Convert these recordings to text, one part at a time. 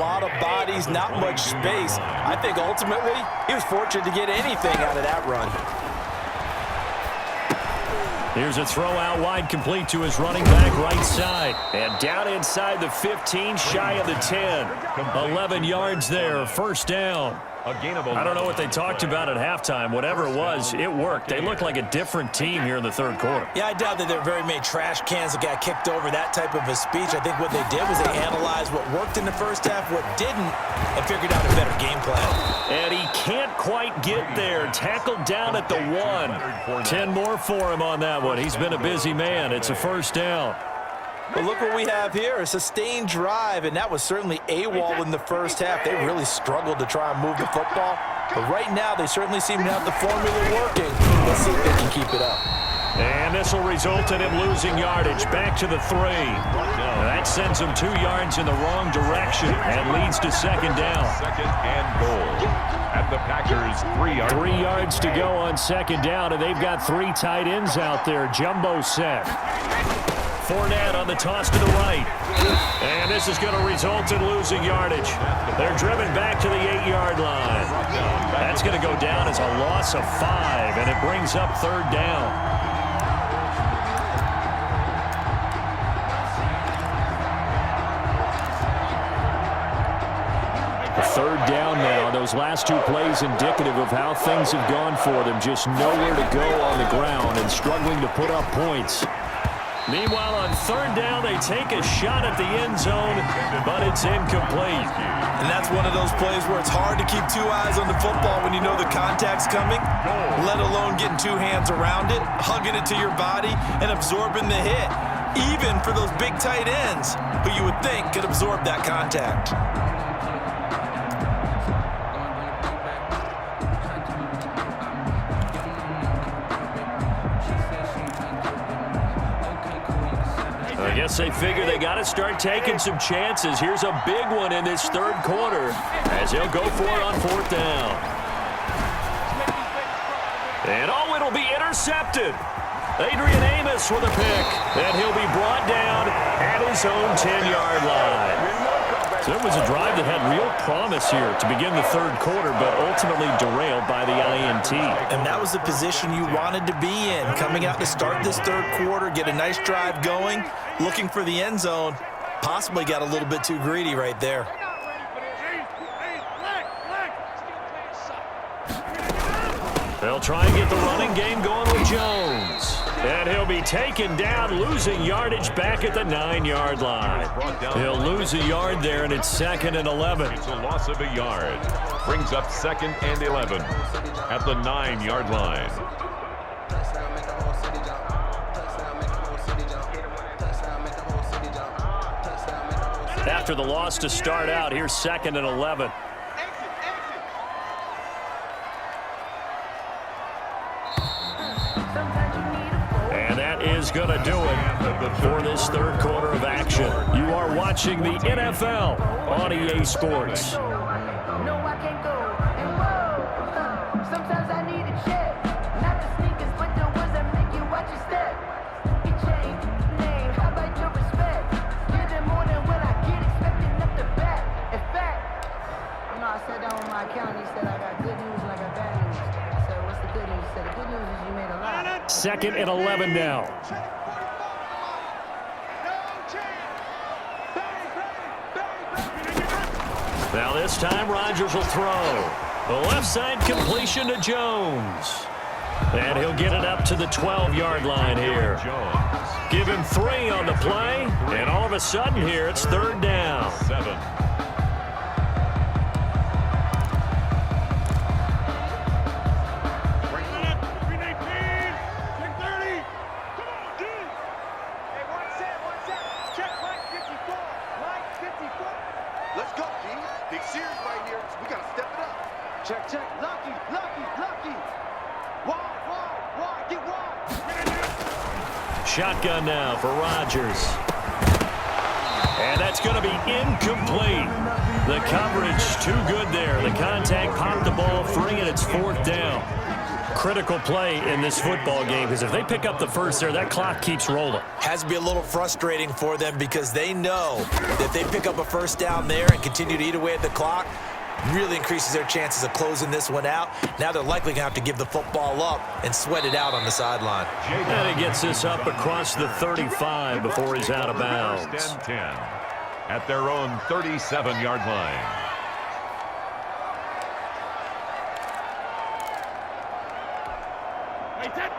lot of bodies, not much space. I think ultimately he was fortunate to get anything out of that run. Here's a throw out wide, complete to his running back right side. And down inside the 15, shy of the 10. 11 yards there, first down. I don't know what they talked about at halftime. Whatever it was, it worked. They looked like a different team here in the third quarter. Yeah, I doubt that there were very many trash cans that got kicked over, that type of a speech. I think what they did was they analyzed what worked in the first half, what didn't, and figured out a better game plan. And he can't quite get there. Tackled down at the 1. 10 more for him on that one. He's been a busy man. It's a first down. But look what we have here, a sustained drive, and that was certainly AWOL in the first half. They really struggled to try and move the football. But right now, they certainly seem to have the formula working. Let's see if they can keep it up. And this will result in him losing yardage. Back to the 3. That sends him 2 yards in the wrong direction and leads to second down. Second and goal at the Packers' 3 yard. 3 yards to go on second down, and they've got 3 tight ends out there. Jumbo set. Fournette on the toss to the right. And this is going to result in losing yardage. They're driven back to the 8-yard line. That's going to go down as a loss of 5, and it brings up third down. Third down now. Those last 2 plays indicative of how things have gone for them. Just nowhere to go on the ground and struggling to put up points. Meanwhile, on third down, they take a shot at the end zone, but it's incomplete. And that's one of those plays where it's hard to keep 2 eyes on the football when you know the contact's coming, let alone getting 2 hands around it, hugging it to your body, and absorbing the hit, even for those big tight ends who you would think could absorb that contact. I guess they figure they got to start taking some chances. Here's a big one in this third quarter as he'll go for it on fourth down. And oh, it'll be intercepted. Adrian Amos with a pick. And he'll be brought down at his own 10-yard line. So it was a drive that had real promise here to begin the third quarter, but ultimately derailed by the INT. And that was the position you wanted to be in, coming out to start this third quarter, get a nice drive going, looking for the end zone. Possibly got a little bit too greedy right there. They'll try and get the running game going with Jones. And he'll be taken down, losing yardage back at the 9-yard line. He'll lose a yard there, and it's second and 11. It's a loss of a yard. Brings up second and 11 at the 9-yard line. After the loss to start out, here's second and 11. Is going to do it for this third quarter of action. You are watching the NFL on EA Sports. Second and 11 now. Now this time Rodgers will throw. The left side completion to Jones. And he'll get it up to the 12-yard line here. Give him 3 on the play. And all of a sudden here it's third down. 7. Shotgun now for Rodgers. And that's going to be incomplete. The coverage too good there. The contact popped the ball free, and it's fourth down. critical play in this football game because if they pick up the first there, that clock keeps rolling. Has to be a little frustrating for them because they know that if they pick up a first down there and continue to eat away at the clock, really increases their chances of closing this one out. Now they're likely going to have to give the football up and sweat it out on the sideline. And he gets this up across the 35 before he's out of bounds. First and 10 at their own 37-yard line.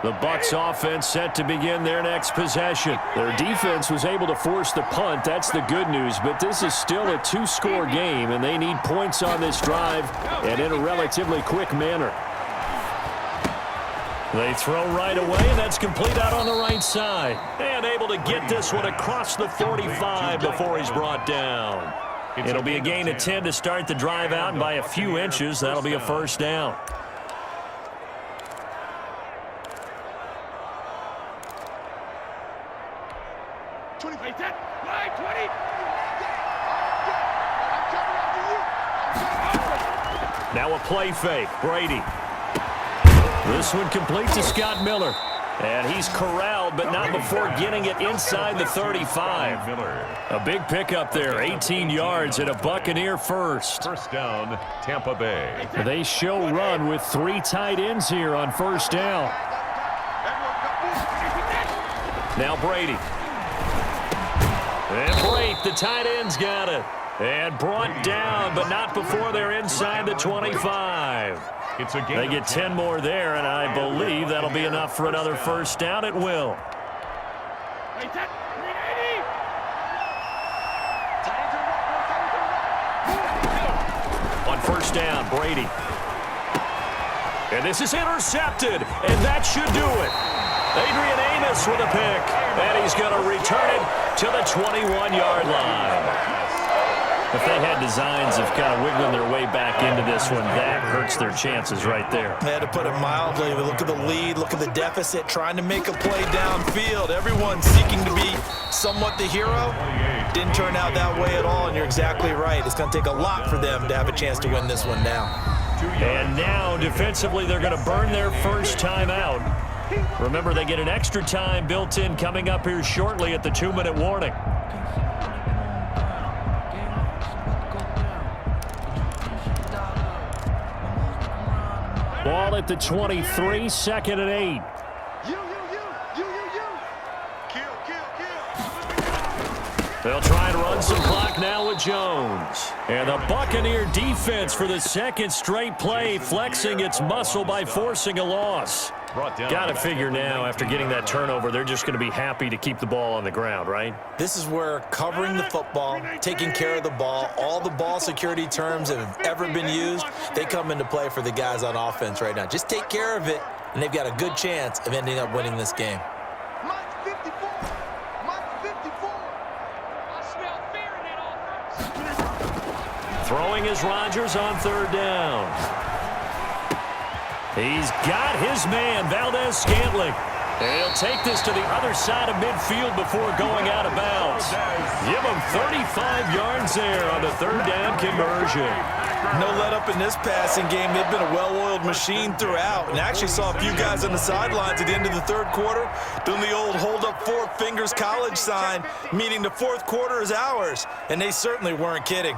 The Bucs offense set to begin their next possession. Their defense was able to force the punt. That's the good news. But this is still a two-score game, and they need points on this drive and in a relatively quick manner. They throw right away, and that's complete out on the right side. And able to get this one across the 45 before he's brought down. It'll be a gain of 10 to start the drive out, and by a few inches, that'll be a first down. Now a play fake. Brady. This one complete to Scott Miller. And he's corralled, but not before getting it inside the 35. A big pickup there, 18 yards and a Buccaneer first. First down, Tampa Bay. They show run with 3 tight ends here on first down. Now Brady. And Brake, the tight end's got it. And brought down, but not before they're inside the 25. They get 10 more there, and I believe that'll be enough for another first down. It will. On first down, Brady. And this is intercepted, and that should do it. Adrian Amos with a pick, and he's going to return it to the 21-yard line. If they had designs of kind of wiggling their way back into this one, that hurts their chances right there. They had to put it mildly. Look at the lead, look at the deficit, trying to make a play downfield. Everyone seeking to be somewhat the hero. Didn't turn out that way at all, and you're exactly right. It's going to take a lot for them to have a chance to win this one now. And now, defensively, they're going to burn their first time out. Remember, they get an extra time built in coming up here shortly at the 2-minute warning. Ball at the 23, 2nd and 8. They'll try and run some clock now with Jones. And the Buccaneer defense for the second straight play, flexing its muscle by forcing a loss. Got to figure now, after getting that turnover, they're just going to be happy to keep the ball on the ground, right? This is where covering the football, taking care of the ball, all the ball security terms that have ever been used, they come into play for the guys on offense right now. Just take care of it, and they've got a good chance of ending up winning this game. Throwing is Rodgers on 3rd down. He's got his man, Valdez-Scantling. He'll take this to the other side of midfield before going out of bounds. Give him 35 yards there on the 3rd down conversion. No let up in this passing game. They've been a well-oiled machine throughout. And I actually saw a few guys on the sidelines at the end of the 3rd quarter doing the old hold up 4 fingers college sign, meaning the 4th quarter is ours. And they certainly weren't kidding.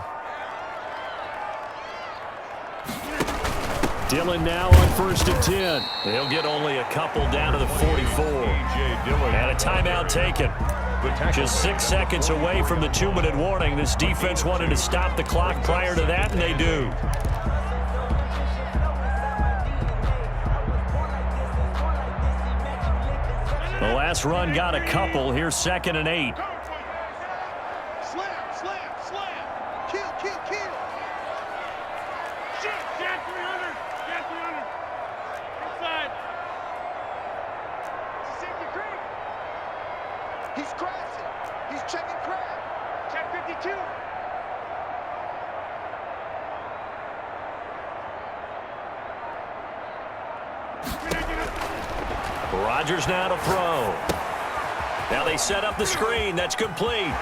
Dillon now on 1st and 10. They'll get only a couple down to the 44. And a timeout taken. Just 6 seconds away from the 2-minute warning. This defense wanted to stop the clock prior to that, and they do. The last run got a couple. Here's 2nd and 8. He's crashing. He's checking crab. Check 52. Rodgers now to throw. Now they set up the screen. That's complete.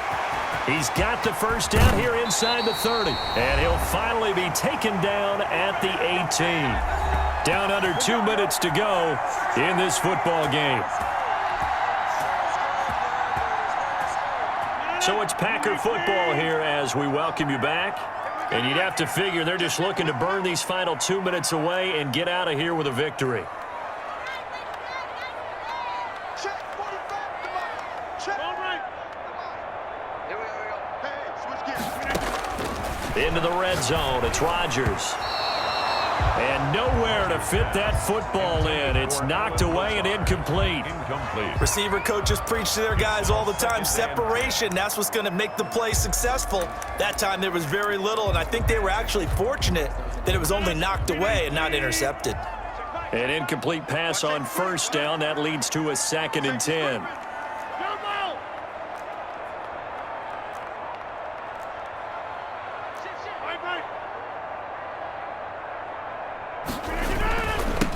He's got the first down here inside the 30. And he'll finally be taken down at the 18. Down under 2 minutes to go in this football game. So it's Packer football here as we welcome you back. And you'd have to figure they're just looking to burn these final 2 minutes away and get out of here with a victory. Into the red zone. It's Rodgers. And nowhere to fit that football in. It's knocked away and incomplete. Receiver coaches preach to their guys all the time. Separation, that's what's going to make the play successful. That time there was very little, and I think they were actually fortunate that it was only knocked away and not intercepted. An incomplete pass on first down. That leads to a 2nd and 10.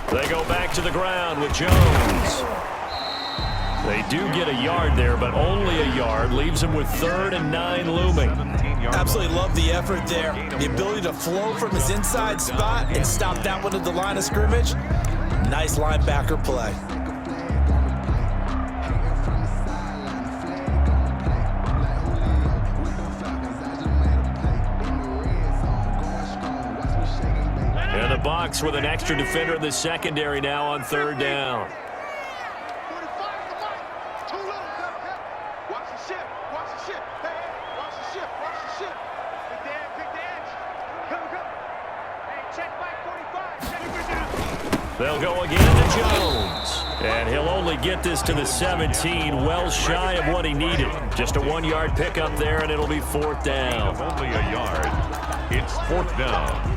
They go back to the ground with Jones. They do get a yard there, but only a yard. Leaves them with 3rd and 9 looming. Absolutely love the effort there. The ability to flow from his inside spot and stop that one at the line of scrimmage. Nice linebacker play. And the Bucs with an extra defender in the secondary now on 3rd down. They'll go again to Jones. And he'll only get this to the 17, well shy of what he needed. Just a 1-yard pickup there, and it'll be 4th down. Only a yard. It's 4th down.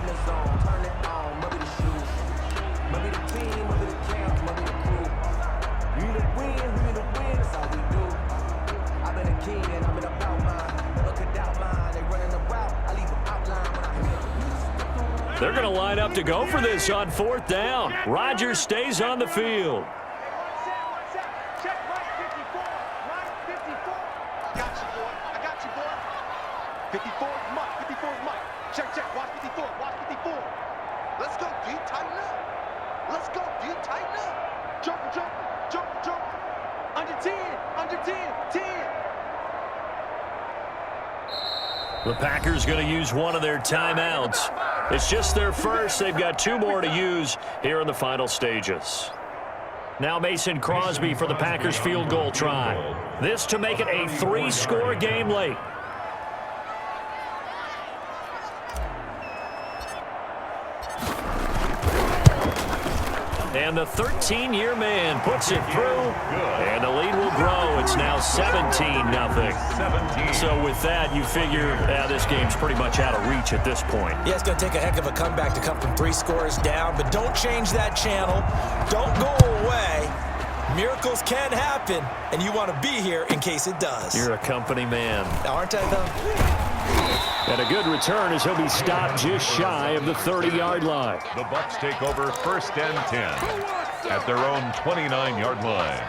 They're going to line up to go for this on 4th down. Rodgers stays on the field. The Packers going to use one of their timeouts. It's just their first. They've got 2 more to use here in the final stages. Now Mason Crosby for the Packers field goal try. This to make it a 3-score game late. And the 13-year man puts it through, and the lead will grow. It's now 17-0. So with that, you figure this game's pretty much out of reach at this point. Yeah, it's going to take a heck of a comeback to come from 3 scores down, but don't change that channel. Don't go away. Miracles can happen, and you want to be here in case it does. You're a company man. Aren't I, though? And a good return as he'll be stopped just shy of the 30-yard line. The Bucs take over 1st and 10 at their own 29-yard line.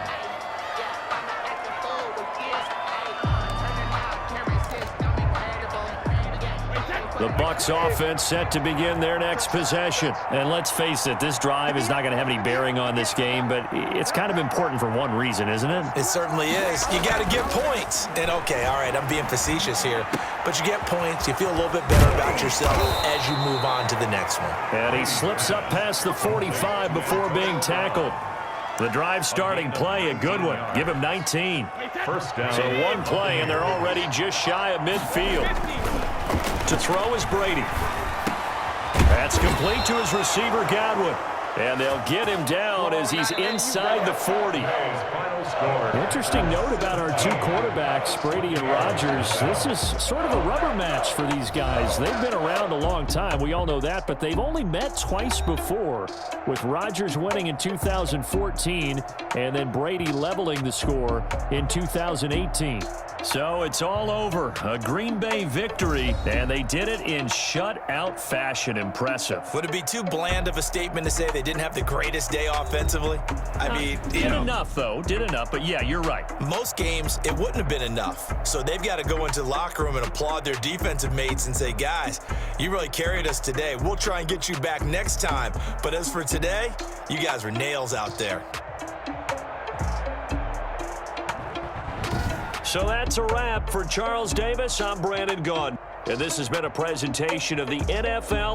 The Bucs offense set to begin their next possession. And let's face it, this drive is not going to have any bearing on this game, but it's kind of important for one reason, isn't it? It certainly is. You got to get points. And okay, all right, I'm being facetious here, but you get points, you feel a little bit better about yourself as you move on to the next one. And he slips up past the 45 before being tackled. The drive starting play, a good one. Give him 19. 1st down. So 1 play, and they're already just shy of midfield. To throw is Brady. That's complete to his receiver, Godwin. And they'll get him down as he's inside the 40. Interesting note about our 2 quarterbacks, Brady and Rodgers. This is sort of a rubber match for these guys. They've been around a long time. We all know that, but they've only met twice before, with Rodgers winning in 2014 and then Brady leveling the score in 2018. So it's all over. A Green Bay victory, and they did it in shutout fashion. Impressive. Would it be too bland of a statement to say they didn't have the greatest day offensively? I mean, did enough, though. Did enough, but yeah, you're right. Most games, it wouldn't have been enough. So they've got to go into the locker room and applaud their defensive mates and say, guys, you really carried us today. We'll try and get you back next time. But as for today, you guys were nails out there. So that's a wrap for Charles Davis. I'm Brandon Gaudin, and this has been a presentation of the NFL.